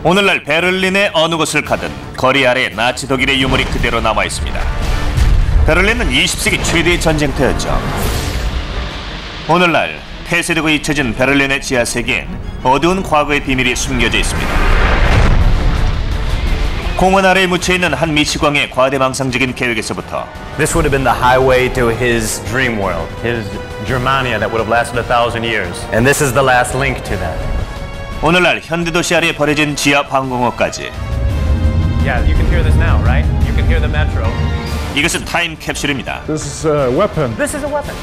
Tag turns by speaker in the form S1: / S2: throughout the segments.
S1: 오늘날 베를린의 어느 곳을 가든 거리 아래 나치 독일의 유물이 그대로 남아 있습니다. 베를린은 20세기 최대의 전쟁터였죠. 오늘날 폐쇄되고 잊혀진 베를린의 지하 세계엔 어두운 과거의 비밀이 숨겨져 있습니다. 공원 아래에 묻혀있는 한 미치광의 과대망상적인 계획에서부터
S2: This would have been the highway to his dream world, his Germania that would have lasted 1,000 years. And this is the last link to that.
S1: 오늘날 현대도시 아래에 버려진 지하 방공호까지.
S2: Yeah, you can hear this now, right? You can hear the metro.
S1: 이것은 타임캡슐입니다.
S3: This is a weapon.
S2: This is a weapon.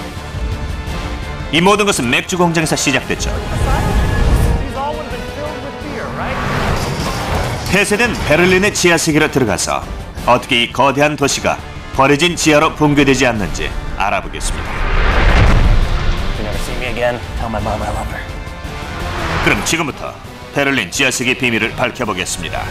S1: 이 모든 것은 맥주 공장에서 시작됐죠.
S2: These all would have been filled with beer, right?
S1: 폐쇄된 베를린의 지하 세계로 들어가서 어떻게 이 거대한 도시가 버려진 지하로 붕괴되지 않는지 알아보겠습니다.
S2: If you never see me again, tell my mom I love her.
S1: 그럼 지금부터 베를린 지하 세계 비밀을 밝혀보겠습니다.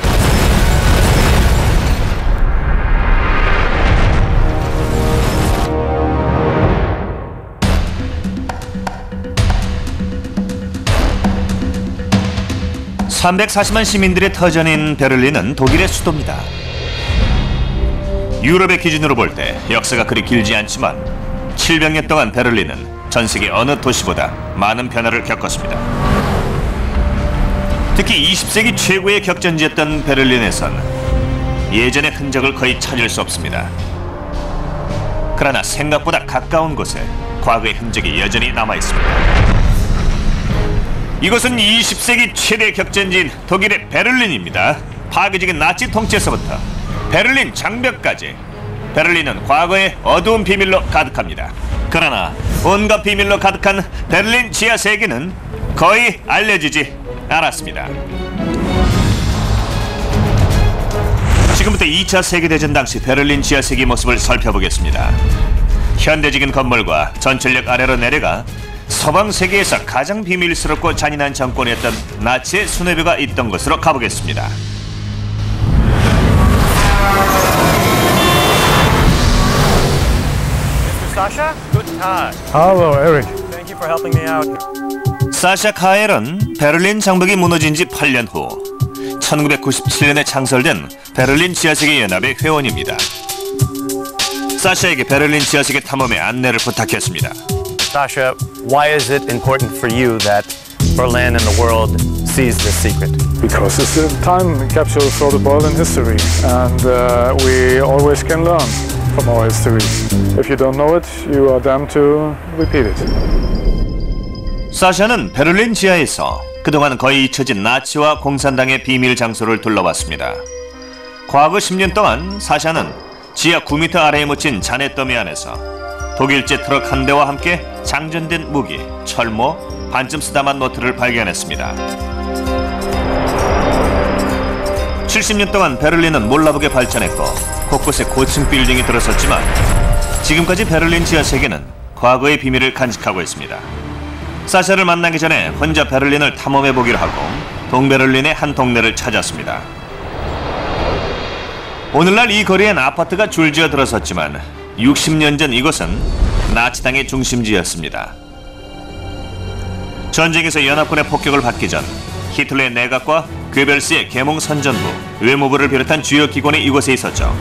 S1: (340만) 시민들의 터전인 베를린은 독일의 수도입니다. 유럽의 기준으로 볼 때 역사가 그리 길지 않지만 700년 동안 베를린은 전 세계 어느 도시보다 많은 변화를 겪었습니다. 특히 20세기 최고의 격전지였던 베를린에선 예전의 흔적을 거의 찾을 수 없습니다. 그러나 생각보다 가까운 곳에 과거의 흔적이 여전히 남아 있습니다. 이곳은 20세기 최대 격전지인 독일의 베를린입니다. 파괴적인 나치 통치에서부터 베를린 장벽까지 베를린은 과거의 어두운 비밀로 가득합니다. 그러나 온갖 비밀로 가득한 베를린 지하 세계는 거의 알려지지 않았습니다. 지금부터 2차 세계대전 당시 베를린 지하 세계 모습을 살펴보겠습니다. 현대적인 건물과 전철역 아래로 내려가 서방 세계에서 가장 비밀스럽고 잔인한 정권이었던 나치의 수뇌부가 있던 곳으로 가보겠습니다.
S2: Mr. Sasha? Guten Tag.
S3: Hello, Eric.
S2: Thank you for helping me out.
S1: 사샤 카엘은 베를린 장벽이 무너진 지 8년 후 1997년에 창설된 베를린 지하세계 연합의 회원입니다. 사샤에게 베를린 지하세계 탐험의 안내를 부탁했습니다.
S2: Sasha, why is it important for you that Berlin and the world sees this secret?
S3: Because it's a time capsule for the Berlin history, and we always can learn from our history. If you don't know it, you are damned to repeat it.
S1: 사샤는 베를린 지하에서 그동안 거의 잊혀진 나치와 공산당의 비밀 장소를 둘러봤습니다. 과거 10년 동안 사샤는 지하 9m 아래에 묻힌 잔해더미 안에서 독일제 트럭 한 대와 함께 장전된 무기, 철모, 반쯤 쓰다만 노트를 발견했습니다. 70년 동안 베를린은 몰라보게 발전했고 곳곳에 고층 빌딩이 들어섰지만 지금까지 베를린 지하 세계는 과거의 비밀을 간직하고 있습니다. 사샤를 만나기 전에 혼자 베를린을 탐험해보기로 하고 동베를린의 한 동네를 찾았습니다. 오늘날 이 거리엔 아파트가 줄지어 들어섰지만 60년 전 이곳은 나치당의 중심지였습니다. 전쟁에서 연합군의 폭격을 받기 전 히틀러의 내각과 괴벨스의 계몽선전부, 외무부를 비롯한 주요 기관이 이곳에 있었죠.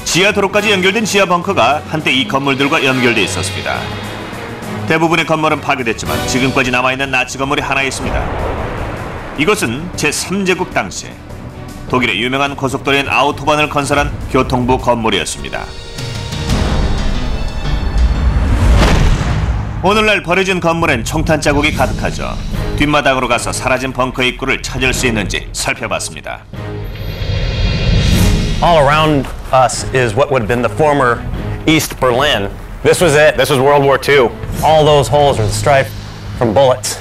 S1: 지하 도로까지 연결된 지하 벙커가 한때 이 건물들과 연결돼 있었습니다. 대부분의 건물은 파괴됐지만 지금까지 남아있는 나치 건물이 하나 있습니다. 이곳은 제3제국 당시 독일의 유명한 고속도로인 아우토반을 건설한 교통부 건물이었습니다. 오늘날 버려진 건물엔 총탄 자국이 가득하죠. 뒷마당으로 가서 사라진 벙커 입구를 찾을 수 있는지 살펴봤습니다.
S2: All around us is what would have been the former East Berlin. This was it. This was World War II. All those holes are the stripe from bullets.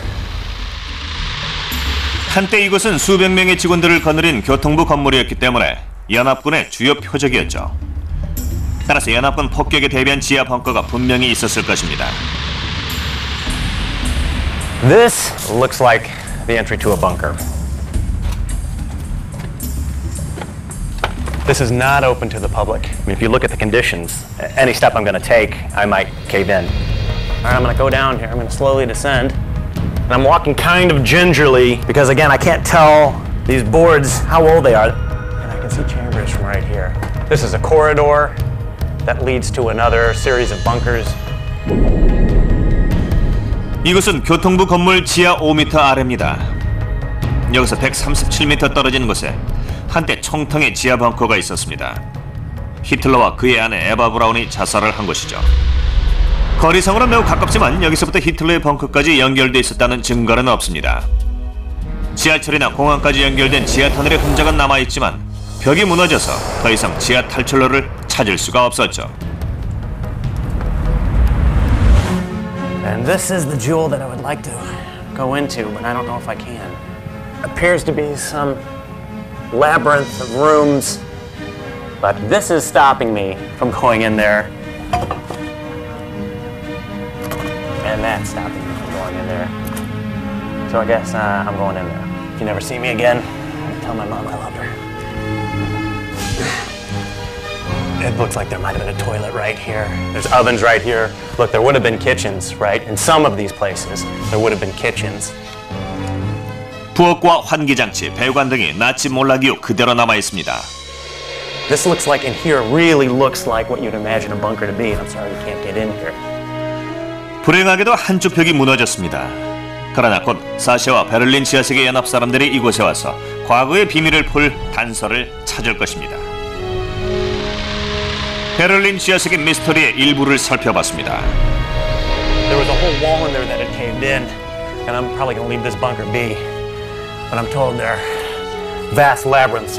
S1: 한때 이곳은 수백 명의 직원들을 거느린 교통부 건물이었기 때문에 연합군의 주요 표적이었죠. 따라서 연합군 폭격에 대비한 지하 벙커가 분명히 있었을 것입니다.
S2: This looks like the entry to a bunker. This is not open to the public. I mean, if you look at the conditions, any step I'm going to take, I might cave in. All right, I'm going to go down here. I'm going to slowly descend. And I'm walking kind of gingerly because, again, I can't tell these boards, how old they are. And I can see chambers from right here. This is a corridor that leads to another series of bunkers.
S1: 이곳은 교통부 건물 지하 5m 아래입니다. 여기서 137m 떨어진 곳에 한때 총통의 지하 벙커가 있었습니다. 히틀러와 그의 아내 에바 브라운이 자살을 한 곳이죠. 거리상으로 매우 가깝지만 여기서부터 히틀러의 벙커까지 연결돼 있었다는 증거는 없습니다. 지하철이나 공항까지 연결된 지하 터널의 흔적은 남아있지만 벽이 무너져서 더 이상 지하 탈출로를 찾을 수가 없었죠.
S2: And this is the jewel that I would like to go into, but I don't know if I can. Appears to be some labyrinth of rooms, but this is stopping me from going in there. And that's stopping me from going in there. So I guess I'm going in there. If you never see me again, tell my mom I love her. It looks like there might have been a toilet right here. There's ovens right here. Look, there would have been kitchens, right? In some of these places, there would have been kitchens.
S1: 부엌과 환기장치, 배관 등이 나치 몰락 이후 그대로 남아 있습니다.
S2: This looks like in here really looks like what you'd imagine a bunker to be. I'm sorry we can't get in here.
S1: 불행하게도 한쪽 벽이 무너졌습니다. 그러나 곧 사샤와 베를린 지하세계 연합 사람들이 이곳에 와서 과거의 비밀을 풀 단서를 찾을 것입니다. 베를린 지하세계 미스터리의 일부를 살펴봤습니다.
S2: There was a whole wall in there that had caved in, and I'm probably going to leave this bunker be. But I'm told there are vast labyrinths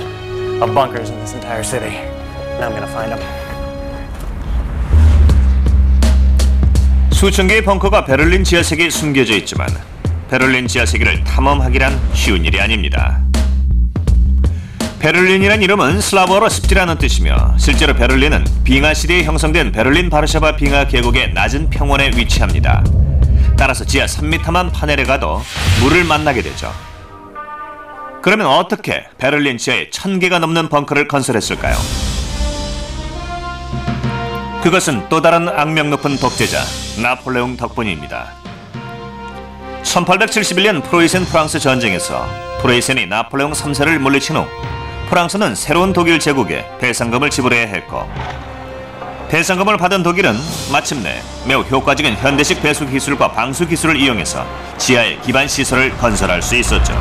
S2: of bunkers in this entire city, and I'm going to find them.
S1: 수천 개의 벙커가 베를린 지하세계에 숨겨져 있지만 베를린 지하세계를 탐험하기란 쉬운 일이 아닙니다. 베를린이란 이름은 슬라브어로 습지라는 뜻이며 실제로 베를린은 빙하 시대에 형성된 베를린 바르샤바 빙하 계곡의 낮은 평원에 위치합니다. 따라서 지하 3m만 파내려 가도 물을 만나게 되죠. 그러면 어떻게 베를린 지하에 1000개가 넘는 벙커를 건설했을까요? 그것은 또 다른 악명 높은 독재자 나폴레옹 덕분입니다. 1871년 프로이센 프랑스 전쟁에서 프로이센이 나폴레옹 3세를 물리친 후 프랑스는 새로운 독일 제국에 배상금을 지불해야 했고 배상금을 받은 독일은 마침내 매우 효과적인 현대식 배수 기술과 방수 기술을 이용해서 지하에 기반 시설을 건설할 수 있었죠.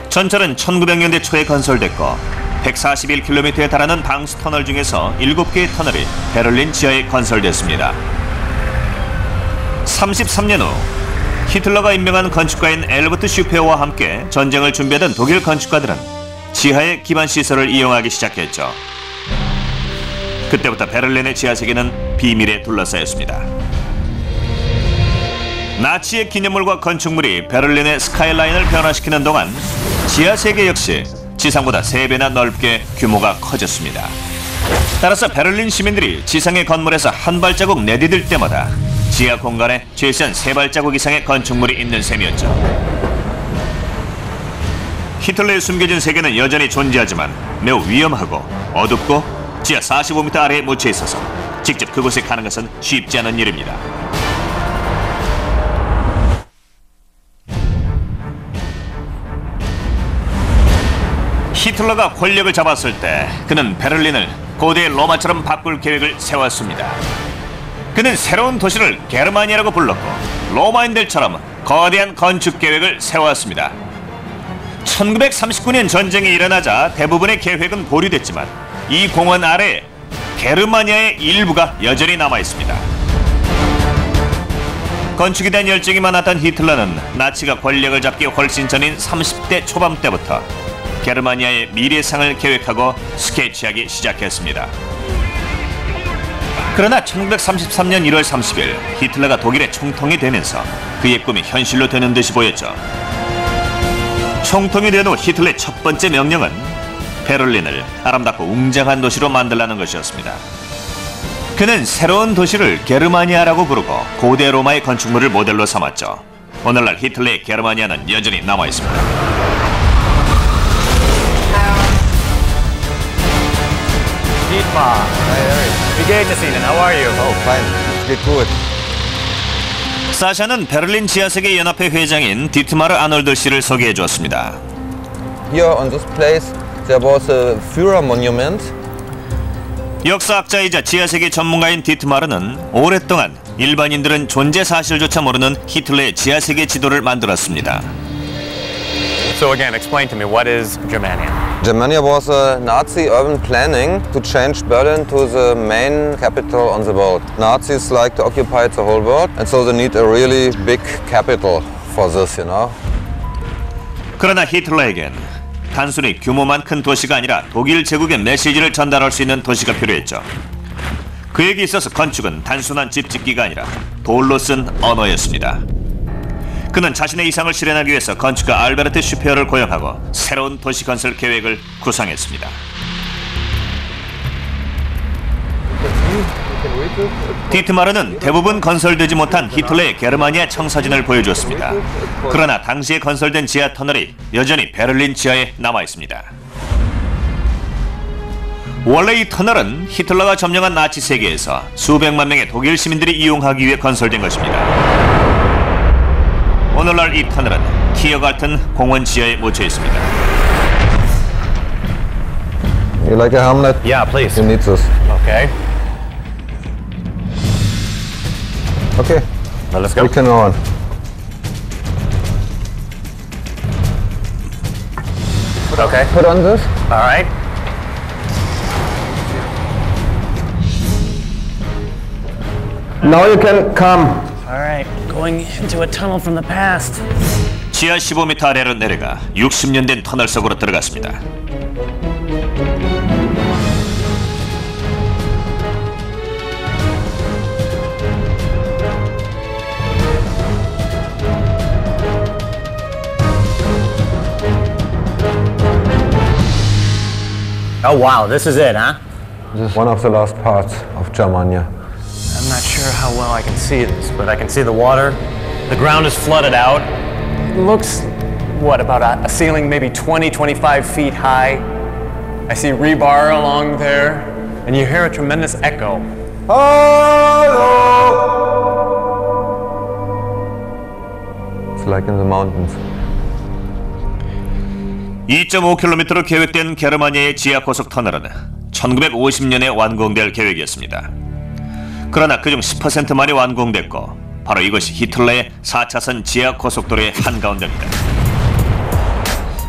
S1: 전철은 1900년대 초에 건설됐고 141km에 달하는 방수 터널 중에서 7개의 터널이 베를린 지하에 건설됐습니다. 33년 후 히틀러가 임명한 건축가인 엘버트 슈페어와 함께 전쟁을 준비하던 독일 건축가들은 지하의 기반 시설을 이용하기 시작했죠. 그때부터 베를린의 지하세계는 비밀에 둘러싸였습니다. 나치의 기념물과 건축물이 베를린의 스카이라인을 변화시키는 동안 지하세계 역시 지상보다 3배나 넓게 규모가 커졌습니다. 따라서 베를린 시민들이 지상의 건물에서 한 발자국 내디딜 때마다 지하 공간에 최소한 3발자국 이상의 건축물이 있는 셈이었죠. 히틀러의 숨겨진 세계는 여전히 존재하지만 매우 위험하고 어둡고 지하 45m 아래에 묻혀 있어서 직접 그곳에 가는 것은 쉽지 않은 일입니다. 히틀러가 권력을 잡았을 때 그는 베를린을 고대 로마처럼 바꿀 계획을 세웠습니다. 그는 새로운 도시를 게르마니아라고 불렀고 로마인들처럼 거대한 건축 계획을 세웠습니다. 1939년 전쟁이 일어나자 대부분의 계획은 보류됐지만 이 공원 아래에 게르마니아의 일부가 여전히 남아있습니다. 건축에 대한 열정이 많았던 히틀러는 나치가 권력을 잡기 훨씬 전인 30대 초반 때부터 게르마니아의 미래상을 계획하고 스케치하기 시작했습니다. 그러나 1933년 1월 30일 히틀러가 독일의 총통이 되면서 그의 꿈이 현실로 되는 듯이 보였죠. 총통이 된 후 히틀러의 첫 번째 명령은 베를린을 아름답고 웅장한 도시로 만들라는 것이었습니다. 그는 새로운 도시를 게르마니아라고 부르고 고대 로마의 건축물을 모델로 삼았죠. 오늘날 히틀러의 게르마니아는 여전히 남아있습니다.
S2: How are you?
S4: Oh, fine. Get good.
S1: 사샤는 베를린 지하세계 연합회 회장인 디트마르 아놀드 씨를 소개해 주었습니다.
S4: here on this place there was a Führer monument.
S1: 역사학자이자 지하세계 전문가인 디트마르는 오랫동안 일반인들은 존재 사실조차 모르는 히틀러의 지하세계 지도를 만들었습니다.
S2: So again, explain to me, what is Germania?
S4: Germania was a Nazi urban planning to change Berlin to the main capital on the world. Nazis like to occupy the whole world, and so they need a really big capital for this, you know.
S1: 그러나 히틀러에겐 단순히 규모만 큰 도시가 아니라 독일 제국의 메시지를 전달할 수 있는 도시가 필요했죠. 그에게 있어서 건축은 단순한 집 짓기가 아니라 돌로 쓴 언어였습니다. 그는 자신의 이상을 실현하기 위해서 건축가 알베르트 슈페어를 고용하고 새로운 도시 건설 계획을 구상했습니다. 디트마르는 대부분 건설되지 못한 히틀러의 게르마니아 청사진을 보여주었습니다. 그러나 당시에 건설된 지하 터널이 여전히 베를린 지하에 남아 있습니다. 원래 이 터널은 히틀러가 점령한 나치 세계에서 수백만 명의 독일 시민들이 이용하기 위해 건설된 것입니다. 오늘날 이 터널은 티어갈튼 공원 지하에 묻혀 있습니다.
S4: You like a Hamlet?
S2: Yeah, please.
S4: You need this.
S2: Okay.
S4: Okay.
S2: Well, let's go.
S4: We can go on.
S2: Okay.
S4: Put on this.
S2: All right.
S4: Now you can come.
S2: All right. Going into a tunnel from the past.
S1: 지하 15m 아래로 내려가 60년 된 터널 속으로 들어갔습니다.
S2: Oh wow, this is it, huh?
S4: This is one of the last parts of Germania.
S2: I'm not sure how well I can see this, but I can see the water. The ground is flooded out. It looks, what, about a ceiling maybe 20, 25 feet high. I see rebar along there, and you hear a tremendous echo.
S4: It's like in the mountains.
S1: 2.5km로 계획된 게르마니아의 지하 고속 터널은 1950년에 완공될 계획이었습니다. 그러나 그중 10%만이 완공됐고 바로 이것이 히틀러의 4차선 지하 고속도로의 한가운데입니다.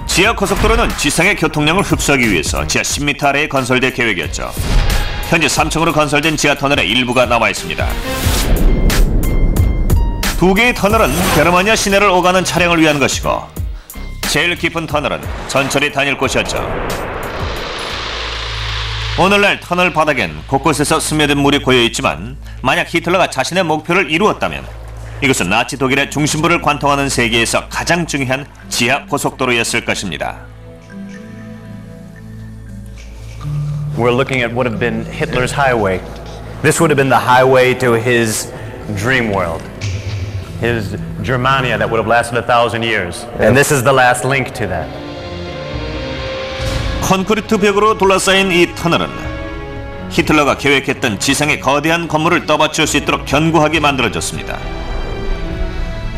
S1: 지하 고속도로는 지상의 교통량을 흡수하기 위해서 지하 10m 아래에 건설될 계획이었죠. 현재 3층으로 건설된 지하 터널의 일부가 남아 있습니다. 두 개의 터널은 게르마니아 시내를 오가는 차량을 위한 것이고 제일 깊은 터널은 전철이 다닐 곳이었죠. 오늘날 터널 바닥엔 곳곳에서 스며든 물이 고여있지만 만약 히틀러가 자신의 목표를 이루었다면 이것은 나치 독일의 중심부를 관통하는 세계에서 가장 중요한 지하 고속도로였을 것입니다.
S2: We're looking at what would have been Hitler's highway. This would have been the highway to his dream world. His Germania that would have lasted 1,000 years. And this is the last link to that.
S1: 콘크리트 벽으로 둘러싸인 이 터널은 히틀러가 계획했던 지상의 거대한 건물을 떠받칠 수 있도록 견고하게 만들어졌습니다.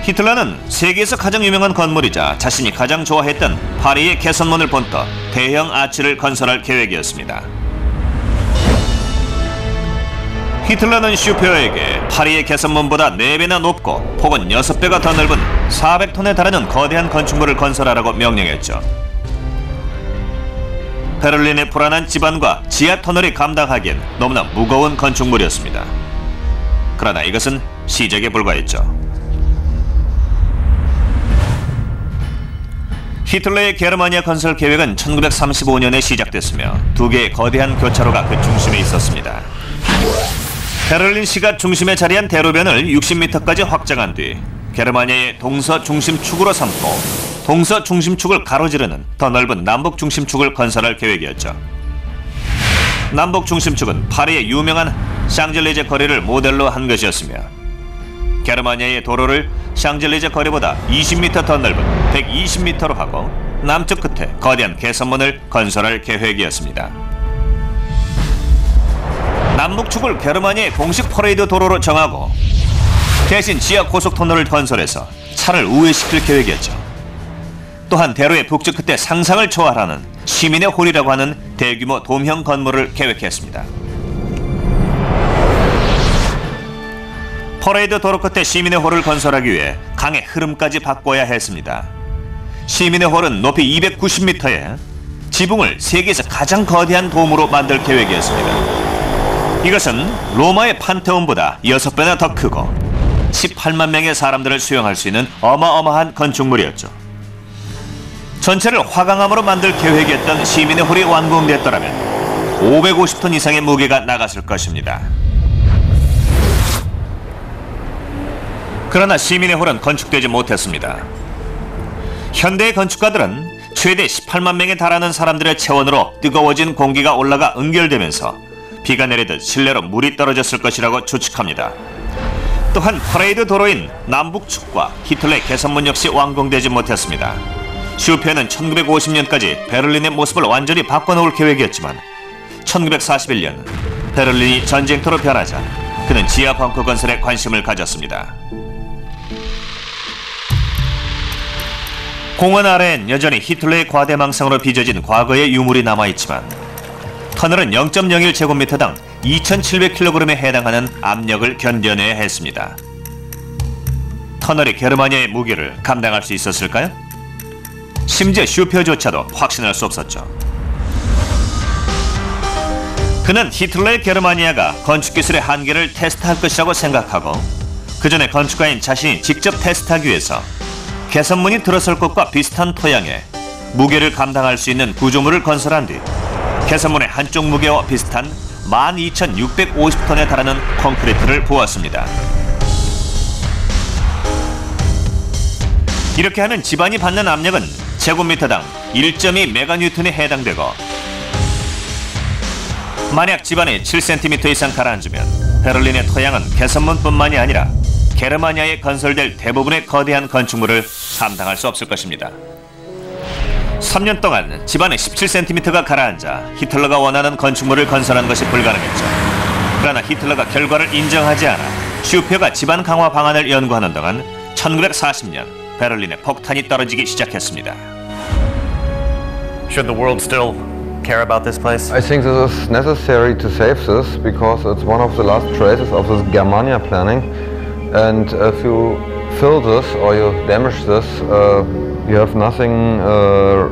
S1: 히틀러는 세계에서 가장 유명한 건물이자 자신이 가장 좋아했던 파리의 개선문을 본떠 대형 아치를 건설할 계획이었습니다. 히틀러는 슈페어에게 파리의 개선문보다 4배나 높고 폭은 6배가 더 넓은 400톤에 달하는 거대한 건축물을 건설하라고 명령했죠. 베를린의 불안한 지반과 지하 터널이 감당하기엔 너무나 무거운 건축물이었습니다. 그러나 이것은 시작에 불과했죠. 히틀러의 게르마니아 건설 계획은 1935년에 시작됐으며 두 개의 거대한 교차로가 그 중심에 있었습니다. 베를린시가 중심에 자리한 대로변을 60m까지 확장한 뒤 게르마니아의 동서중심축으로 삼고 동서중심축을 가로지르는 더 넓은 남북중심축을 건설할 계획이었죠. 남북중심축은 파리의 유명한 샹젤리제 거리를 모델로 한 것이었으며 게르마니아의 도로를 샹젤리제 거리보다 20m 더 넓은 120m로 하고 남쪽 끝에 거대한 개선문을 건설할 계획이었습니다. 남북축을 게르마니아의 공식 퍼레이드 도로로 정하고 대신 지하 고속터널을 건설해서 차를 우회시킬 계획이었죠. 또한 대로의 북쪽 끝에 상상을 초월하는 시민의 홀이라고 하는 대규모 돔형 건물을 계획했습니다. 퍼레이드 도로 끝에 시민의 홀을 건설하기 위해 강의 흐름까지 바꿔야 했습니다. 시민의 홀은 높이 290m에 지붕을 세계에서 가장 거대한 돔으로 만들 계획이었습니다. 이것은 로마의 판테온보다 6배나 더 크고 18만 명의 사람들을 수용할 수 있는 어마어마한 건축물이었죠. 전체를 화강암으로 만들 계획이었던 시민의 홀이 완공됐더라면 550톤 이상의 무게가 나갔을 것입니다. 그러나 시민의 홀은 건축되지 못했습니다. 현대의 건축가들은 최대 18만 명에 달하는 사람들의 체온으로 뜨거워진 공기가 올라가 응결되면서 비가 내리듯 실내로 물이 떨어졌을 것이라고 추측합니다. 또한 퍼레이드 도로인 남북측과 히틀러의 개선문 역시 완공되지 못했습니다. 슈페어는 1950년까지 베를린의 모습을 완전히 바꿔놓을 계획이었지만 1941년 베를린이 전쟁터로 변하자 그는 지하 벙커 건설에 관심을 가졌습니다. 공원 아래엔 여전히 히틀러의 과대망상으로 빚어진 과거의 유물이 남아있지만 터널은 0.01제곱미터당 2,700kg에 해당하는 압력을 견뎌내야 했습니다. 터널이 게르마니아의 무게를 감당할 수 있었을까요? 심지어 슈페어조차도 확신할 수 없었죠. 그는 히틀러의 게르마니아가 건축기술의 한계를 테스트할 것이라고 생각하고 그 전에 건축가인 자신이 직접 테스트하기 위해서 개선문이 들어설 것과 비슷한 토양에 무게를 감당할 수 있는 구조물을 건설한 뒤 개선문의 한쪽 무게와 비슷한 12,650톤에 달하는 콘크리트를 부었습니다. 이렇게 하면 집안이 받는 압력은 제곱미터당 1.2 메가뉴턴에 해당되고 만약 집안이 7cm 이상 가라앉으면 베를린의 토양은 개선문뿐만이 아니라 게르마니아에 건설될 대부분의 거대한 건축물을 감당할 수 없을 것입니다. 3년 동안 집안에 17cm가 가라앉아 히틀러가 원하는 건축물을 건설한 것이 불가능했죠. 그러나 히틀러가 결과를 인정하지 않아 슈페어가 집안 강화 방안을 연구하는 동안 1940년 베를린에 폭탄이 떨어지기 시작했습니다.
S2: Should the world still care about this place?
S4: I think this is necessary to save this because it's one of the last traces of this Germania planning. And if you fill this or you damage this, you have nothing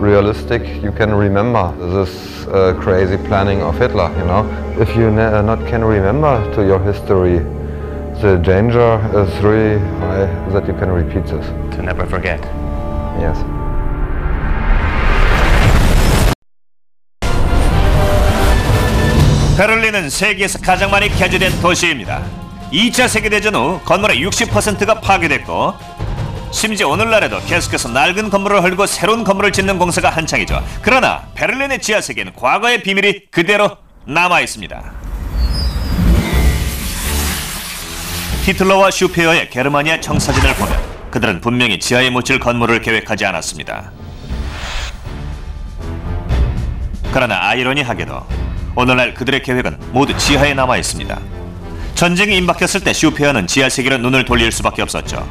S4: realistic you can remember this crazy planning of Hitler, you know. If you not can remember to your history, the danger is really high that you can repeat this.
S2: To never forget.
S4: Yes.
S1: 베를린은 세계에서 가장 많이 개조된 도시입니다. 2차 세계대전 후 건물의 60%가 파괴됐고 심지어 오늘날에도 계속해서 낡은 건물을 헐고 새로운 건물을 짓는 공사가 한창이죠. 그러나 베를린의 지하세계는 과거의 비밀이 그대로 남아있습니다. 히틀러와 슈페어의 게르마니아 청사진을 보면 그들은 분명히 지하에 묻힐 건물을 계획하지 않았습니다. 그러나 아이러니하게도 오늘날 그들의 계획은 모두 지하에 남아있습니다. 전쟁이 임박했을 때 슈페어는 지하세계로 눈을 돌릴 수밖에 없었죠.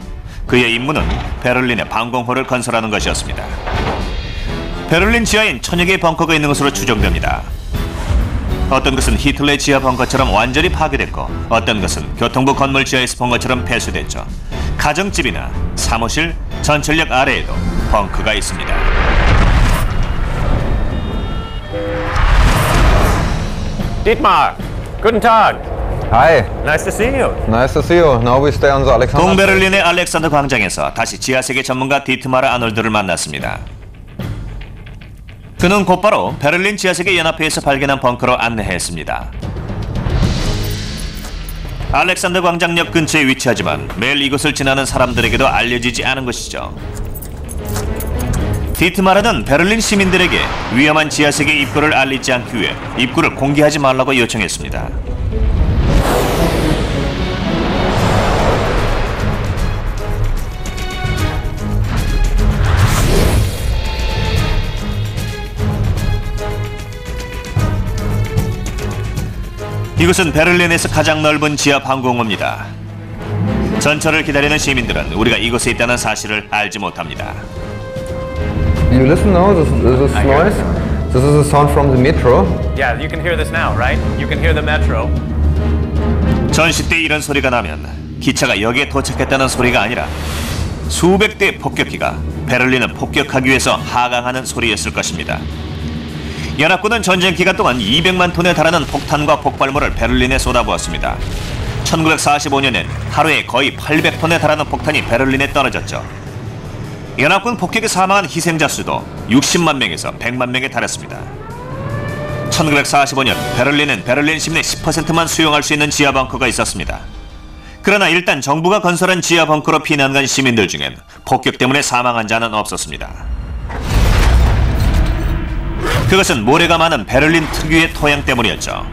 S1: 그의 임무는 베를린의 방공호를 건설하는 것이었습니다. 베를린 지하엔 1000여 개의 벙커가 있는 것으로 추정됩니다. 어떤 것은 히틀러의 지하 벙커처럼 완전히 파괴됐고 어떤 것은 교통부 건물 지하에서 본 것처럼 폐쇄됐죠. 가정집이나 사무실, 전철역 아래에도 벙커가 있습니다.
S2: Dietmar, guten Tag.
S4: Hi.
S2: Nice to see you.
S4: Nice to see you. Now we stay on the Alexander.
S1: 동베를린의 알렉산더 광장에서 다시 지하세계 전문가 디트마르 아놀드를 만났습니다. 그는 곧바로 베를린 지하세계 연합회에서 발견한 벙커로 안내했습니다. 알렉산더 광장역 근처에 위치하지만 매일 이곳을 지나는 사람들에게도 알려지지 않은 것이죠. 디트마르는 베를린 시민들에게 위험한 지하세계 입구를 알리지 않기 위해 입구를 공개하지 말라고 요청했습니다. 이곳은 베를린에서 가장 넓은 지하 방공호입니다. 전철을 기다리는 시민들은 우리가 이곳에 있다는 사실을 알지 못합니다.
S4: You listen now, this noise? This is a sound from the metro.
S2: Yeah, you can hear this now, right? You can hear the metro.
S1: 전시 때 이런 소리가 나면 기차가 역에 도착했다는 소리가 아니라 수백 대의 폭격기가 베를린을 폭격하기 위해서 하강하는 소리였을 것입니다. 연합군은 전쟁 기간 동안 200만 톤에 달하는 폭탄과 폭발물을 베를린에 쏟아부었습니다. 1945년엔 하루에 거의 800톤에 달하는 폭탄이 베를린에 떨어졌죠. 연합군 폭격에 사망한 희생자 수도 60만 명에서 100만 명에 달했습니다. 1945년 베를린은 베를린 시민의 10%만 수용할 수 있는 지하 벙커가 있었습니다. 그러나 일단 정부가 건설한 지하 벙커로 피난 간 시민들 중엔 폭격 때문에 사망한 자는 없었습니다. 그것은 모래가 많은 베를린 특유의 토양 때문이었죠.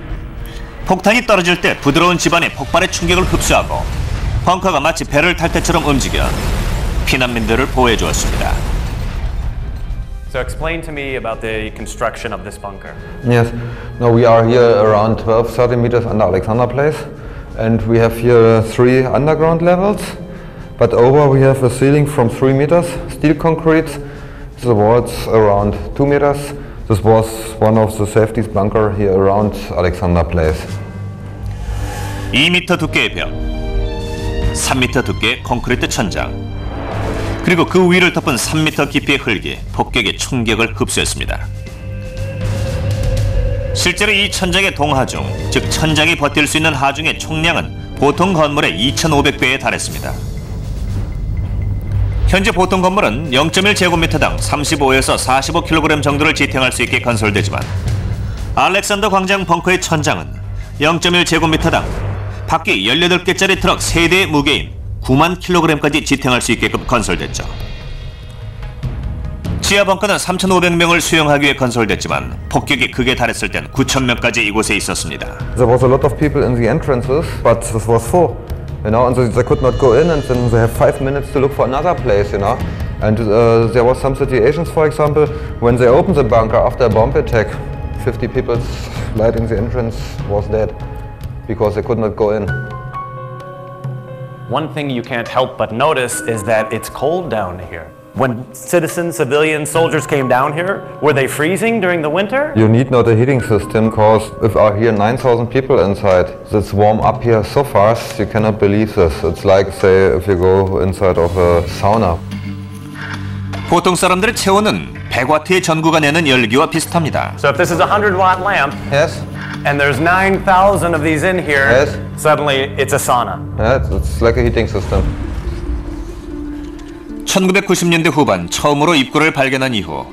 S1: 폭탄이 떨어질 때 부드러운 지반이 폭발의 충격을 흡수하고 벙커가 마치 배를 탈 때처럼 움직여 피난민들을 보호해 주었습니다.
S2: So explain to me about the construction of this bunker.
S4: Yes, now we are here around 12-13 meters under Alexanderplatz, and we have here 3 underground levels, but over we have a ceiling from 3 meters, steel concrete, the walls around 2 meters. This was one of the safety bunker here around Alexanderplatz.
S1: 2m 두께의 벽, 3m 두께의 콘크리트 천장, 그리고 그 위를 덮은 3m 깊이의 흙이 폭격의 충격을 흡수했습니다. 실제로 이 천장의 동하중, 즉 천장이 버틸 수 있는 하중의 총량은 보통 건물의 2,500배에 달했습니다. 현재 보통 건물은 0.1제곱미터당 35에서 45kg 정도를 지탱할 수 있게 건설되지만 알렉산더 광장 벙커의 천장은 0.1제곱미터당 바퀴 18개짜리 트럭 3대의 무게인 9만 kg까지 지탱할 수 있게끔 건설됐죠. 지하 벙커는 3,500명을 수용하기 위해 건설됐지만 폭격이 극에 달했을 땐 9,000명까지 이곳에 있었습니다.
S4: There was a lot of people in the entrances, but this was full, you know, and they could not go in, and then they have 5 minutes to look for another place, you know. And there was some situations, for example, when they opened the bunker after a bomb attack, 50 people lighting the entrance was dead because they could not go in.
S2: One thing you can't help but notice is that it's cold down here. When citizens, civilian soldiers came down here, were they freezing during the winter?
S4: You need not a heating system, because if are here 9,000 people inside, it's warm up here so fast, you cannot believe this. It's like, say, if you go inside of a sauna.
S1: 보통 사람들의 체온은 100와트의 전구가 내는 열기와 비슷합니다.
S2: So if this is a 100-watt lamp,
S4: Yes.
S2: and there's 9,000 of these in here,
S4: Yes.
S2: suddenly it's a sauna.
S4: Yeah, it's like a heating system.
S1: 1990년대 후반 처음으로 입구를 발견한 이후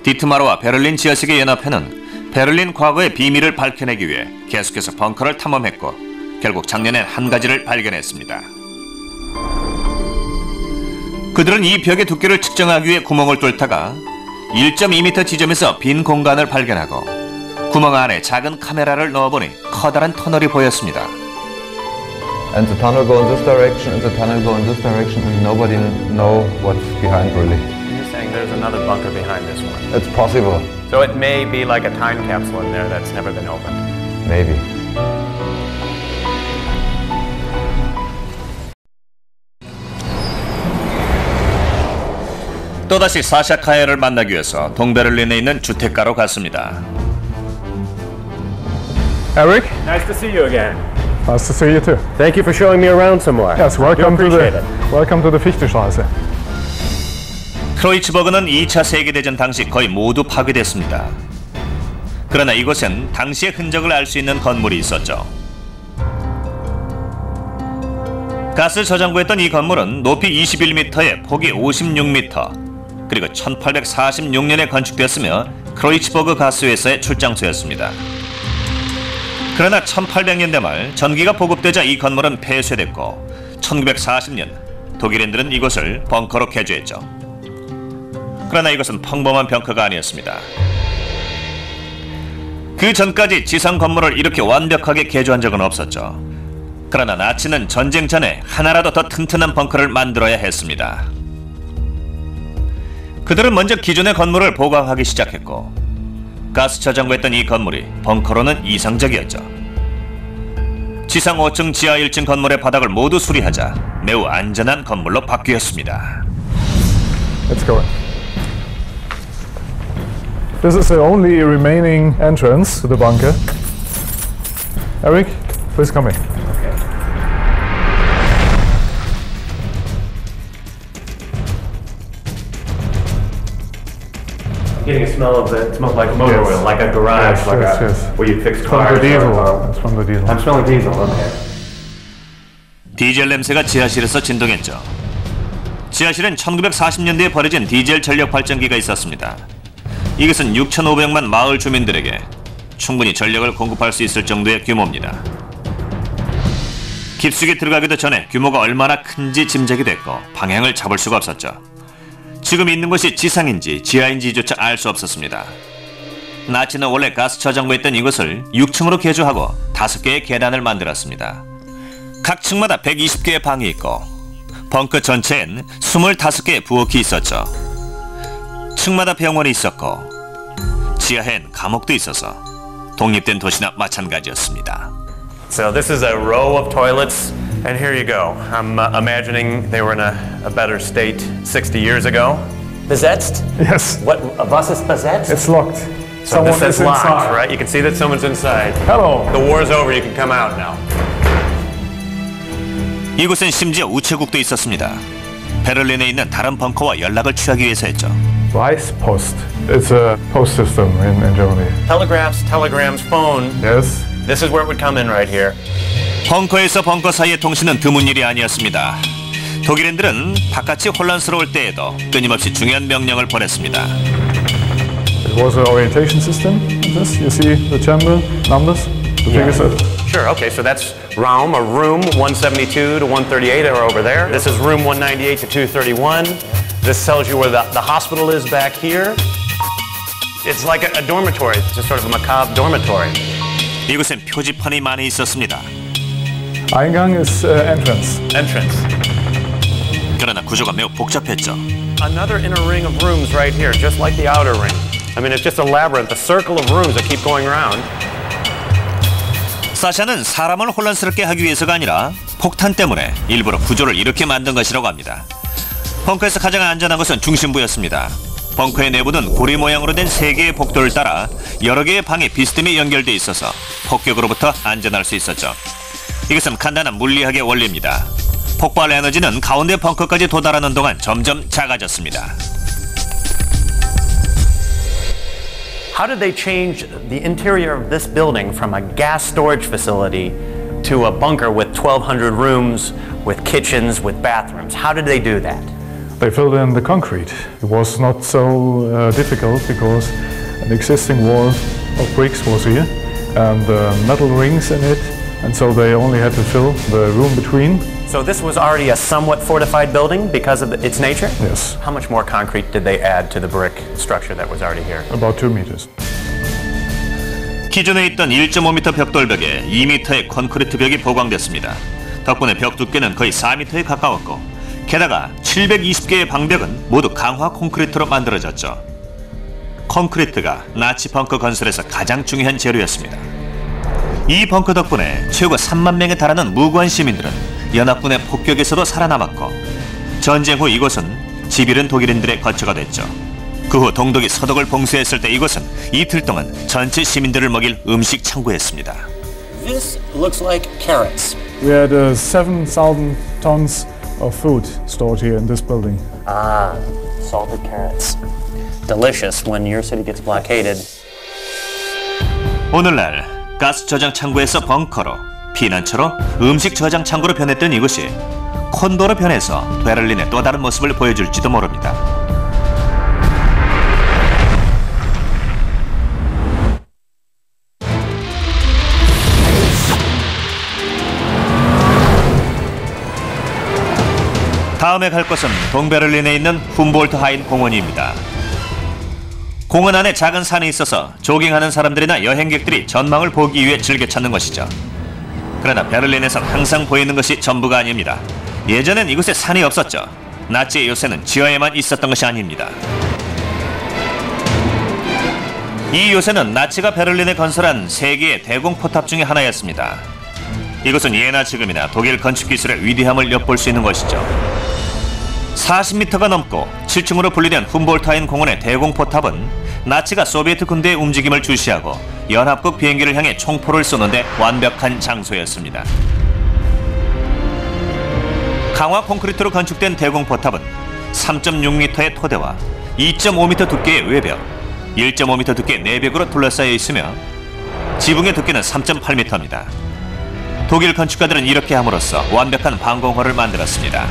S1: 디트마르와 베를린 지하식의 연합회는 베를린 과거의 비밀을 밝혀내기 위해 계속해서 벙커를 탐험했고 결국 작년엔 한 가지를 발견했습니다. 그들은 이 벽의 두께를 측정하기 위해 구멍을 뚫다가 1.2m 지점에서 빈 공간을 발견하고 구멍 안에 작은 카메라를 넣어보니 커다란 터널이 보였습니다.
S4: And the tunnel go in this direction, and the tunnel go in this direction, and nobody know what's behind really.
S2: You're saying there's another bunker behind this one.
S4: It's possible,
S2: So it may be like a time capsule in there that's never been opened.
S4: maybe.
S1: 또다시 사샤 카야를 만나기 위해서 동베를린에 있는 주택가로 갔습니다.
S3: Eric,
S2: Nice to see you again.
S3: nice to see you too.
S2: Thank you for showing me around some more.
S3: Yes, welcome to the Fichterstraße.
S1: 크로이츠버그는 2차 세계대전 당시 거의 모두 파괴됐습니다. 그러나 이곳엔 당시의 흔적을 알 수 있는 건물이 있었죠. 가스 저장고였던 이 건물은 높이 21m에 폭이 56m, 그리고 1846년에 건축되었으며 크로이츠버그 가스회사의 출장소였습니다. 그러나 1800년대 말 전기가 보급되자 이 건물은 폐쇄됐고 1940년 독일인들은 이곳을 벙커로 개조했죠. 그러나 이것은 평범한 벙커가 아니었습니다. 그 전까지 지상 건물을 이렇게 완벽하게 개조한 적은 없었죠. 그러나 나치는 전쟁 전에 하나라도 더 튼튼한 벙커를 만들어야 했습니다. 그들은 먼저 기존의 건물을 보강하기 시작했고 가스 저장고였던 이 건물이 벙커로는 이상적이었죠. 지상 5층, 지하 1층 건물의 바닥을 모두 수리하자 매우 안전한 건물로 바뀌었습니다.
S3: Let's go in. This is the only remaining entrance to the bunker. Eric, please come in.
S2: Getting a smell of it smells like motor oil, like a garage, where you fix
S3: From
S2: cars.
S3: the diesel. It's from the diesel.
S2: I'm smelling diesel. Okay.
S1: 디젤 냄새가 지하실에서 진동했죠. 지하실엔 1940년대에 버려진 디젤 전력 발전기가 있었습니다. 이것은 6,500만 마을 주민들에게 충분히 전력을 공급할 수 있을 정도의 규모입니다. 깊숙이 들어가기도 전에 규모가 얼마나 큰지 짐작이 됐고 방향을 잡을 수가 없었죠. 지금 있는 곳이 지상인지 지하인지조차 알 수 없었습니다. 나치는 원래 가스 저장고였던 이곳을 6층으로 개조하고 5개의 계단을 만들었습니다. 각 층마다 120개의 방이 있고 벙커 전체엔 25개의 부엌이 있었죠. 층마다 병원이 있었고 지하엔 감옥도 있어서 독립된 도시나 마찬가지였습니다.
S2: So this is a row of toilets, and here you go. I'm imagining they were in a better state 60 years ago. Besetzt?
S3: Yes.
S2: What? Was ist besetzt?
S3: It's locked.
S2: So
S3: Someone
S2: this is
S3: is
S2: locked,
S3: inside.
S2: right? You can see that someone's inside.
S3: Hello.
S2: The war's over. You can come out now.
S1: 이곳엔 심지어 우체국도 있었습니다. 베를린에 있는 다른 벙커와 연락을 취하기 위해서였죠.
S3: Reichspost. It's a post system in Germany.
S2: Telegraphs, telegrams, phone.
S3: Yes.
S2: This is where it would come in right here.
S1: 벙커에서 벙커 사이의 통신은 드문 일이 아니었습니다. 독일인들은 바깥이 혼란스러울 때에도 끊임없이 중요한 명령을 보냈습니다.
S3: It was an orientation system. This, you see the chamber numbers, the figures.
S2: Sure. Okay. So that's Raum, or room 172 to 138 are over there. This is room 198 to 231. This tells you where the hospital is back here. It's like a dormitory. It's just sort of a macabre dormitory.
S1: 이곳엔 표지판이 많이 있었습니다.
S3: Eingang is entrance.
S2: Entrance.
S1: 그러나 구조가 매우 복잡했죠.
S2: Another inner ring of rooms right here, just like the outer ring. I mean, it's just a labyrinth, a circle of rooms that keep going around.
S1: 사샤는 사람을 혼란스럽게 하기 위해서가 아니라 폭탄 때문에 일부러 구조를 이렇게 만든 것이라고 합니다. 벙커에서 가장 안전한 것은 중심부였습니다. 벙커의 내부는 고리 모양으로 된 3개의 복도를 따라 여러 개의 방이 비스듬히 연결돼 있어서 폭격으로부터 안전할 수 있었죠. 이것은 간단한 물리학의 원리입니다. 폭발 에너지는 가운데 벙커까지 도달하는 동안 점점 작아졌습니다.
S2: How did they change the interior of this building from a gas storage facility to a bunker with 1,200 rooms, with kitchens, with bathrooms? How did they do that?
S3: They filled in the concrete. It was not so difficult because an existing wall of bricks was here and metal rings in it, and so they only had to fill the room between.
S2: So this was already a somewhat fortified building because of its nature?
S3: Yes.
S2: How much more concrete did they add to the brick structure that was already here?
S3: About 2 meters.
S1: 기존에 있던 1.5m 벽돌벽에 2m의 콘크리트 벽이 보강됐습니다. 덕분에 벽 두께는 거의 4m에 가까웠고 게다가 720개의 방벽은 모두 강화 콘크리트로 만들어졌죠. 콘크리트가 나치 벙커 건설에서 가장 중요한 재료였습니다. 이 벙커 덕분에 최고 3만 명에 달하는 무고한 시민들은 연합군의 폭격에서도 살아남았고 전쟁 후 이곳은 집 잃은 독일인들의 거처가 됐죠. 그 후 동독이 서독을 봉쇄했을 때 이곳은 이틀 동안 전체 시민들을 먹일 음식 창고였습니다.
S5: This looks like carrots.
S3: We had 7,000 tons of food stored here in this building.
S5: Ah, salted carrots. Delicious when your city gets blockaded.
S1: 오늘날 가스 저장 창고에서 벙커로, 피난처로, 음식 저장 창고로 변했던 이곳이 콘도로 변해서 베를린의 또 다른 모습을 보여줄지도 모릅니다. 다음에 갈 곳은 동베를린에 있는 훔볼트 하인 공원입니다. 공원 안에 작은 산이 있어서 조깅하는 사람들이나 여행객들이 전망을 보기 위해 즐겨 찾는 것이죠. 그러나 베를린에선 항상 보이는 것이 전부가 아닙니다. 예전엔 이곳에 산이 없었죠. 나치의 요새는 지하에만 있었던 것이 아닙니다. 이 요새는 나치가 베를린에 건설한 3개의 대공포탑 중에 하나였습니다. 이곳은 예나 지금이나 독일 건축 기술의 위대함을 엿볼 수 있는 것이죠. 40m가 넘고 7층으로 분리된 훔볼트하인 공원의 대공포탑은 나치가 소비에트 군대의 움직임을 주시하고 연합국 비행기를 향해 총포를 쏘는데 완벽한 장소였습니다. 강화 콘크리트로 건축된 대공포탑은 3.6m의 토대와 2.5m 두께의 외벽, 1.5m 두께의 내벽으로 둘러싸여 있으며 지붕의 두께는 3.8m입니다. 독일 건축가들은 이렇게 함으로써 완벽한 방공호를 만들었습니다.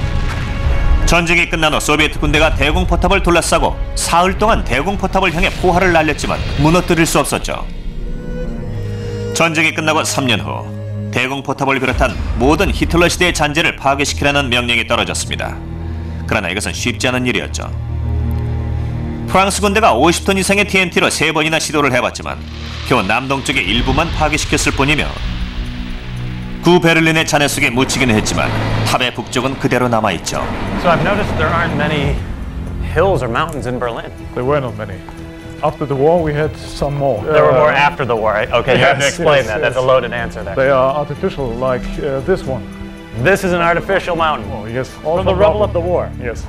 S1: 전쟁이 끝난 후 소비에트 군대가 대공포탑을 둘러싸고 사흘 동안 대공포탑을 향해 포화를 날렸지만 무너뜨릴 수 없었죠. 전쟁이 끝나고 3년 후 대공포탑을 비롯한 모든 히틀러 시대의 잔재를 파괴시키라는 명령이 떨어졌습니다. 그러나 이것은 쉽지 않은 일이었죠. 프랑스 군대가 50톤 이상의 TNT로 3번이나 시도를 해봤지만 겨우 남동쪽의 일부만 파괴시켰을 뿐이며 구 베를린의 잔해 속에 묻히기는 했지만 탑의 북쪽은 그대로 남아있죠.
S2: So I've noticed there aren't many hills or mountains in Berlin.
S3: There were not many. After the war, we had some more.
S2: There were more after the war, right? Okay, you have to
S3: Yes,
S2: explain
S3: yes,
S2: that.
S3: yes.
S2: That's a loaded answer there.
S3: They are artificial, like this one.
S2: This is an artificial mountain.
S3: Oh, yes. All
S2: From the rubble of the war.
S3: Yes.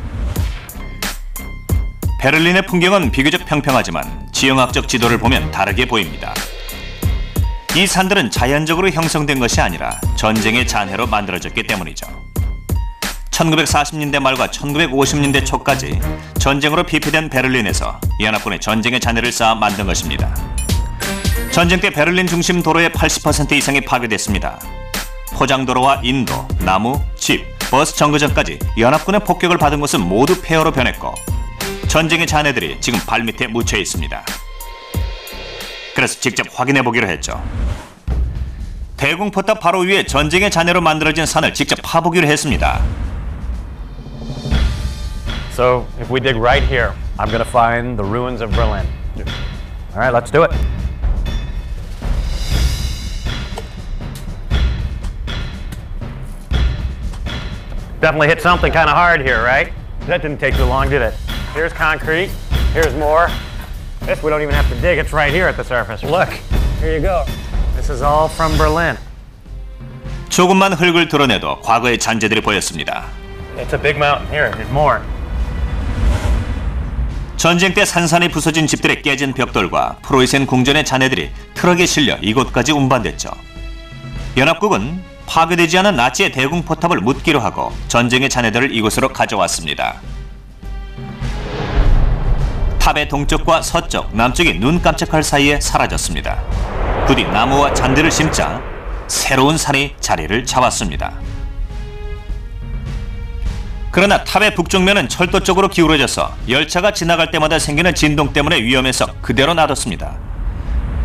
S1: 베를린의 풍경은 비교적 평평하지만 지형학적 지도를 보면 다르게 보입니다. 이 산들은 자연적으로 형성된 것이 아니라 전쟁의 잔해로 만들어졌기 때문이죠. 1940년대 말과 1950년대 초까지 전쟁으로 피폐된 베를린에서 연합군의 전쟁의 잔해를 쌓아 만든 것입니다. 전쟁 때 베를린 중심 도로의 80% 이상이 파괴됐습니다. 포장도로와 인도, 나무, 집, 버스 정거장까지 연합군의 폭격을 받은 곳은 모두 폐허로 변했고 전쟁의 잔해들이 지금 발밑에 묻혀 있습니다. 그래서 직접 확인해 보기로 했죠. 대공포탑 바로 위에 전쟁의 잔해로 만들어진 산을 직접 파보기로 했습니다.
S2: So if we dig right here, I'm going to find the ruins of Berlin. All right, let's do it. Definitely hit something kind of hard here, right? That didn't take too long, did it? Here's concrete. Here's more. This we don't even have to dig. It's right here at the surface. Look, here you go. This is all from Berlin.
S1: 조금만 흙을 드러내도 과거의 잔재들이 보였습니다.
S2: It's a big mountain. Here, there's more.
S1: 전쟁 때 산산이 부서진 집들의 깨진 벽돌과 프로이센 궁전의 잔해들이 트럭에 실려 이곳까지 운반됐죠. 연합국은 파괴되지 않은 나치의 대공포탑을 묻기로 하고 전쟁의 잔해들을 이곳으로 가져왔습니다. 탑의 동쪽과 서쪽, 남쪽이 눈 깜짝할 사이에 사라졌습니다. 부디 나무와 잔디를 심자 새로운 산이 자리를 잡았습니다. 그러나 탑의 북쪽면은 철도 쪽으로 기울어져서 열차가 지나갈 때마다 생기는 진동 때문에 위험해서 그대로 놔뒀습니다.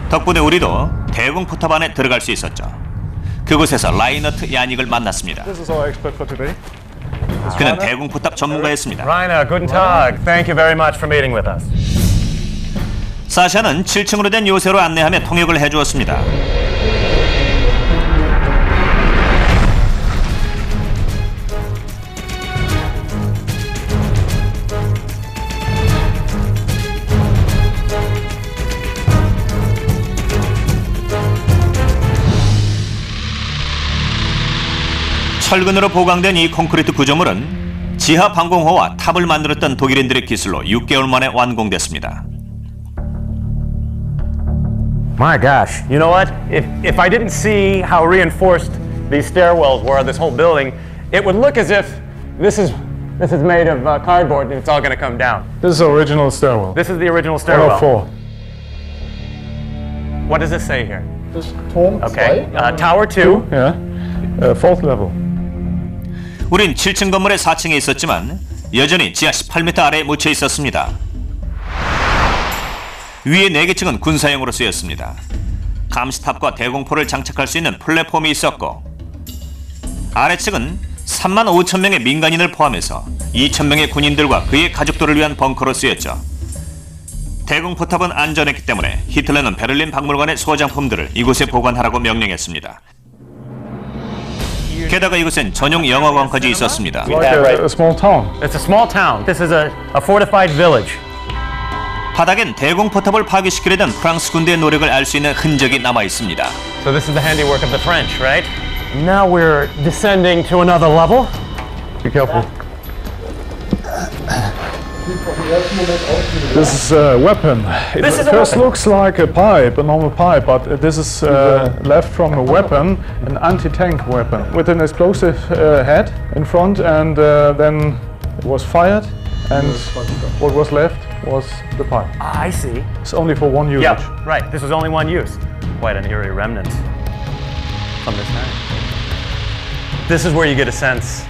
S1: 덕분에 우리도 대공포탑 안에 들어갈 수 있었죠. 그곳에서 라이너트 야닉을 만났습니다.
S3: This is our expert for today.
S1: 그는 대공포탑 전문가였습니다.
S2: Rainer, guten Tag. Thank you very much for meeting with us.
S1: 사샤는 7층으로 된 요새로 안내하며 통역을 해주었습니다. 철근으로 보강된 이 콘크리트 구조물은 지하 방공호와 탑을 만들었던 독일인들의 기술로 6개월 만에 완공됐습니다.
S2: My gosh. You know what? If I didn't see how reinforced these stairwells were, this whole building, it would look as if this is made of cardboard and it's all going to come down.
S3: This is the original stairwell.
S2: This is the original stairwell.
S3: 104.
S2: What does this say here?
S3: This Turm
S2: Okay. Tower 2.
S3: Yeah. Fourth level.
S1: 우린 7층 건물의 4층에 있었지만 여전히 지하 18m 아래에 묻혀 있었습니다. 위에 4개 층은 군사용으로 쓰였습니다. 감시탑과 대공포를 장착할 수 있는 플랫폼이 있었고 아래층은 3만 5천 명의 민간인을 포함해서 2천 명의 군인들과 그의 가족들을 위한 벙커로 쓰였죠. 대공포탑은 안전했기 때문에 히틀러는 베를린 박물관의 소장품들을 이곳에 보관하라고 명령했습니다. 게다가 이곳엔 전용 영화관까지 있었습니다.
S3: Like a small town.
S2: It's a small town. This is a fortified village.
S1: 바닥엔 대공포탑을 파괴시키려던 프랑스 군대의 노력을 알 수 있는 흔적이 남아 있습니다.
S2: So this is the handiwork of the French, right? Now we're descending to another level.
S3: Be careful. This is a weapon. It
S2: This is a
S3: first
S2: weapon.
S3: looks like a pipe, a normal pipe, but this is left from a weapon, an anti-tank weapon, with an explosive head in front, and then it was fired, and what was left was the pipe.
S2: I see.
S3: It's only for one usage.
S2: Yeah, right. This was only one use. Quite an eerie remnant from this time. This is where you get a sense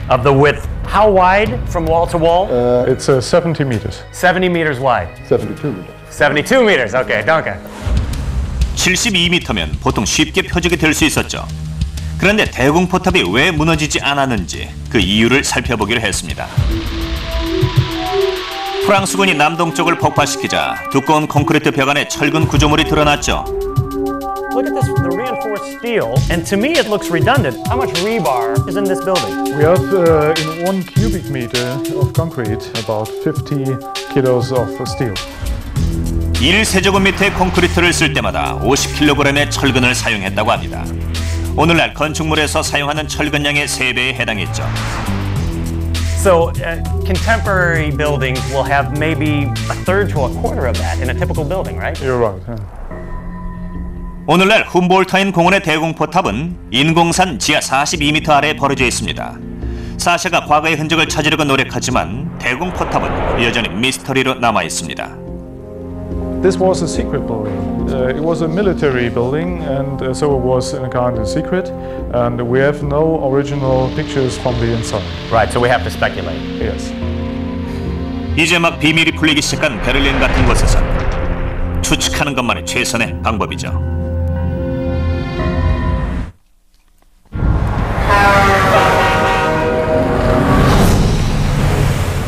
S2: of the width. How wide from wall to wall?
S3: It's 70 meters.
S2: 70 meters wide.
S6: 72 meters.
S2: 72 meters. Okay, danke.
S1: 72m면 보통 쉽게 표적이 될 수 있었죠. 그런데 대공포탑이 왜 무너지지 않았는지 그 이유를 살펴보기로 했습니다. 프랑스군이 남동쪽을 폭파시키자 두꺼운 콘크리트 벽 안에 철근 구조물이 드러났죠.
S2: Look at this, the reinforced steel, and to me it looks redundant. How much rebar is in this building?
S3: We have in 1 cubic meter of concrete about 50 kilos of steel.
S1: 1세제곱미터의 콘크리트를 쓸 때마다 50kg의 철근을 사용했다고 합니다. 오늘날 건축물에서 사용하는 철근량의 3배에 해당했죠.
S2: So contemporary buildings will have maybe a third to a quarter of that in a typical building, right?
S3: You're right. Yeah.
S1: 오늘날 훔볼타인 공원의 대공포탑은 인공산 지하 42m 아래에 버려져 있습니다. 사샤가 과거의 흔적을 찾으려고 노력하지만 대공포탑은 여전히 미스터리로 남아 있습니다.
S3: This was a secret building. It was a military building, and so it was in a kind of secret. And we have no original pictures from the inside.
S2: Right, so we have to speculate.
S3: Yes.
S1: 이제 막 비밀이 풀리기 시작한 베를린 같은 곳에서 추측하는 것만이 최선의 방법이죠.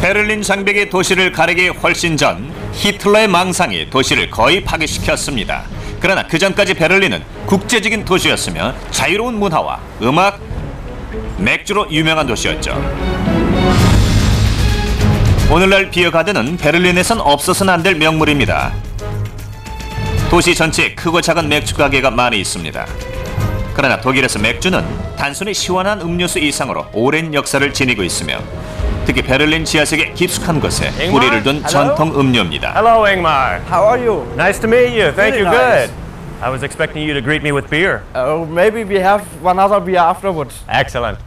S1: 베를린 장벽이 도시를 가리기 훨씬 전 히틀러의 망상이 도시를 거의 파괴시켰습니다. 그러나 그 전까지 베를린은 국제적인 도시였으며 자유로운 문화와 음악, 맥주로 유명한 도시였죠. 오늘날 비어가든은 베를린에선 없어서는 안 될 명물입니다. 도시 전체에 크고 작은 맥주 가게가 많이 있습니다. 그러나 독일에서 맥주는 단순히 시원한 음료수 이상으로 오랜 역사를 지니고 있으며 특히 베를린 지하석의 깊숙한 곳에 뿌리를 둔 전통 음료입니다.
S2: Hello, Ingmar.
S6: How are you?
S2: Nice to meet you. Thank
S6: Really
S2: you. Good.
S6: nice.
S2: I was expecting you to greet me with beer.
S6: Maybe we have one other beer afterwards.
S2: Excellent.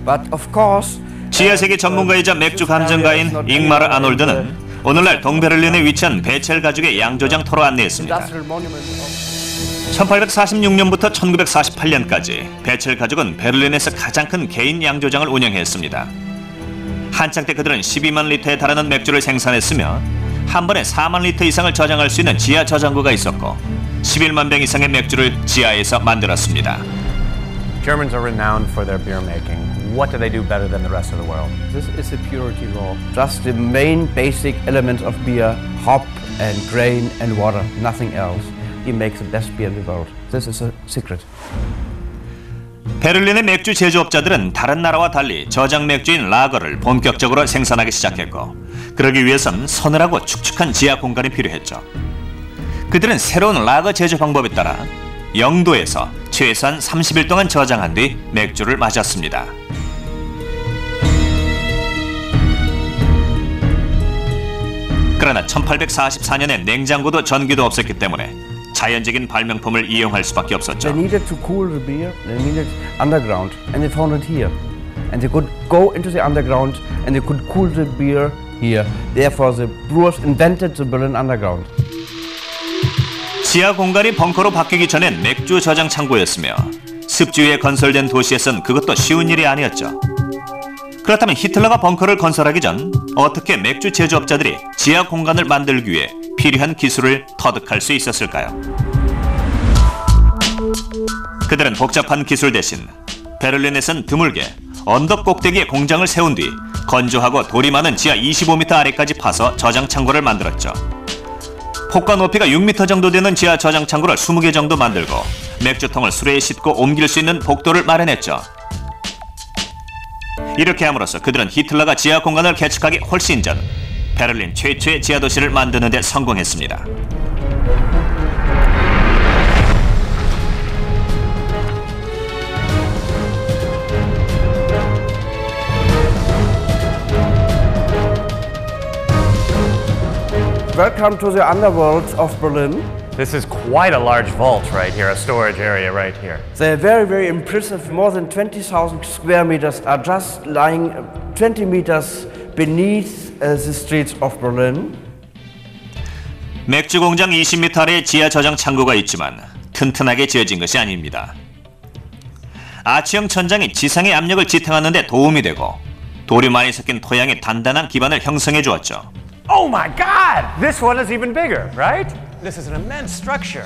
S6: But of course,
S1: 지하세계 전문가이자 맥주 감정가인 잉마르 아놀드는 오늘날 동베를린에 위치한 베첼 가죽의 양조장 터로 안내했습니다.
S6: industrial monument of
S1: 1846년부터 1948년까지 베첼 가죽은 베를린에서 가장 큰 개인 양조장을 운영했습니다. 한창 때 그들은 12만 리터에 달하는 맥주를 생산했으며 한 번에 4만 리터 이상을 저장할 수 있는 지하 저장고가 있었고 11만 병 이상의 맥주를 지하에서 만들었습니다.
S2: Germans are renowned for their beer making. What do they do better than the rest of the world?
S6: this is the purity law. Just the main basic elements of beer, hop and grain and water, nothing else. He makes the best beer in the world. This is a secret.
S1: 베를린의 맥주 제조업자들은 다른 나라와 달리 저장 맥주인 라거를 본격적으로 생산하기 시작했고 그러기 위해선 서늘하고 축축한 지하 공간이 필요했죠. 그들은 새로운 라거 제조 방법에 따라 0도에서 최소한 30일 동안 저장한 뒤 맥주를 마셨습니다. 그러나 1844년에 냉장고도 전기도 없었기 때문에 자연적인 발명품을 이용할 수밖에 없었죠.
S6: They needed to cool the beer. They needed underground, and they found it here. And they could go into the underground, and they could cool the beer here. Therefore, the brewers invented the Berlin Underground.
S1: 지하 공간이 벙커로 바뀌기 전엔 맥주 저장 창고였으며 습지 위에 건설된 도시에선 그것도 쉬운 일이 아니었죠. 그렇다면 히틀러가 벙커를 건설하기 전 어떻게 맥주 제조업자들이 지하 공간을 만들기 위해 필요한 기술을 터득할 수 있었을까요? 그들은 복잡한 기술 대신 베를린에선 드물게 언덕 꼭대기에 공장을 세운 뒤 건조하고 돌이 많은 지하 25m 아래까지 파서 저장 창고를 만들었죠. 폭과 높이가 6m 정도 되는 지하 저장 창고를 20개 정도 만들고 맥주통을 수레에 싣고 옮길 수 있는 복도를 마련했죠. 이렇게 함으로써 그들은 히틀러가 지하 공간을 개척하기 훨씬 전 베를린 최초의 지하 도시를 만드는 데 성공했습니다.
S6: welcome to the underworld of Berlin.
S2: This is quite a large vault right here, a storage area right here.
S6: They're very, very impressive. More than 20,000 square meters are just lying 20 meters beneath the streets of Berlin.
S1: 맥주 공장 20m 아래 지하 저장 창고가 있지만 튼튼하게 지어진 것이 아닙니다. 아치형 천장이 지상의 압력을 지탱하는 데 도움이 되고 돌이 많이 섞인 토양의 단단한 기반을 형성해 주었죠.
S2: Oh my God! This one is even bigger, right? This is an immense structure.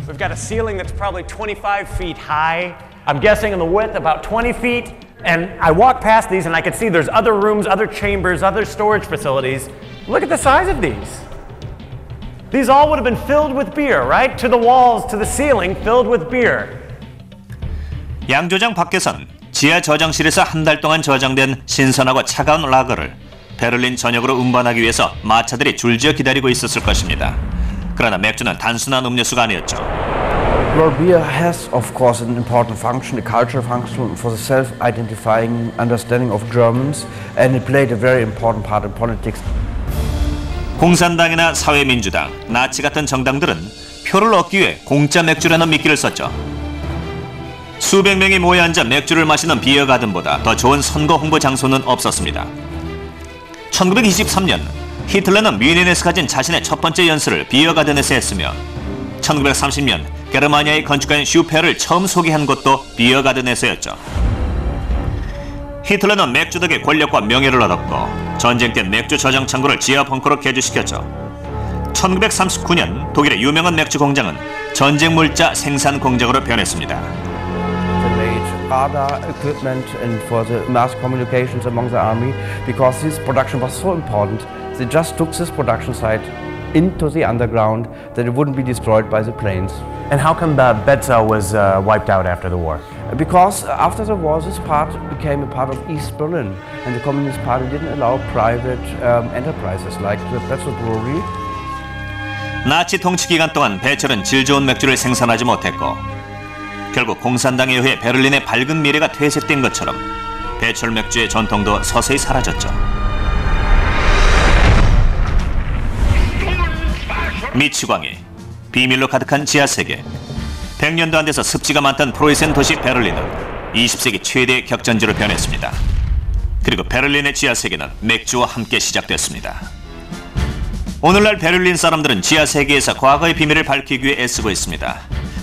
S2: We've got a ceiling that's probably 25 feet high. I'm guessing in the width about 20 feet. And I walk past these and I can see there's other rooms, other chambers, other storage facilities. Look at the size of these. These all would have been filled with beer, right? To the walls, to the ceiling, filled with beer.
S1: 양조장 밖에선 지하 저장실에서 한 달 동안 저장된 신선하고 차가운 라거를 베를린 전역으로 운반하기 위해서 마차들이 줄지어 기다리고 있었을 것입니다. 그러나 맥주는 단순한 음료수가 아니었죠.
S6: Well, beer has, of course, an important function, a cultural function for the self-identifying understanding of Germans, and it played a very important part in politics.
S1: 공산당이나 사회민주당, 나치 같은 정당들은 표를 얻기 위해 공짜 맥주라는 미끼를 썼죠. 수백 명이 모여 앉아 맥주를 마시는 비어가든보다 더 좋은 선거 홍보 장소는 없었습니다. 1923년 히틀러는 뮌헨에서 가진 자신의 첫 번째 연설을 비어가든에서 했으며 1930년 게르마니아의 건축가인 슈페어를 처음 소개한 곳도 비어가든에서였죠. 히틀러는 맥주 덕에 권력과 명예를 얻었고 전쟁 때 맥주 저장 창고를 지하 벙커로 개조시켰죠. 1939년 독일의 유명한 맥주 공장은 전쟁 물자 생산 공장으로 변했습니다.
S6: They made radar equipment and for the mass communications among the army because this production was so important. They just took this production site into the underground that it wouldn't be destroyed by the planes.
S2: And how come Betzel was wiped out after the war?
S6: Because after the war, this part became a part of East Berlin, and the Communist Party didn't allow private enterprises like the Betzel Brewery.
S1: 나치 통치 기간 동안 베첼은 질 좋은 맥주를 생산하지 못했고 결국 공산당에 의해 베를린의 밝은 미래가 퇴색된 것처럼 베첼 맥주의 전통도 서서히 사라졌죠. 미치광이 비밀로 가득한 지하세계 100년도 안 돼서 습지가 많던 프로이센 도시 베를린은 20세기 최대의 격전지로 변했습니다. 그리고 베를린의 지하세계는 맥주와 함께 시작됐습니다. 오늘날 베를린 사람들은 지하세계에서 과거의 비밀을 밝히기 위해 애쓰고 있습니다.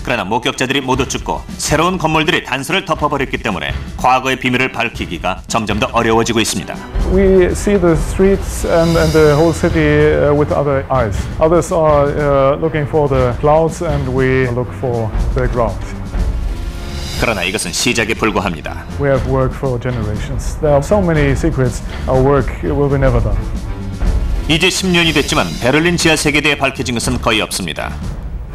S1: 그러나 목격자들이 모두 죽고 새로운 건물들이 단서를 덮어버렸기 때문에 과거의 비밀을 밝히기가 점점 더 어려워지고 있습니다.
S3: We see the streets and the whole city with other eyes. Others are looking for the clouds and we look for the ground.
S1: 그러나 이것은 시작에 불과합니다.
S3: We have worked for generations. There are so many secrets. Our work will be never done.
S1: 이제 10년이 됐지만 베를린 지하세계에 대해 밝혀진 것은 거의 없습니다.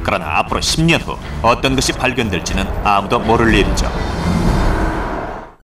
S1: 그러나 앞으로 10년 후 어떤 것이 발견될지는 아무도 모를 일이죠.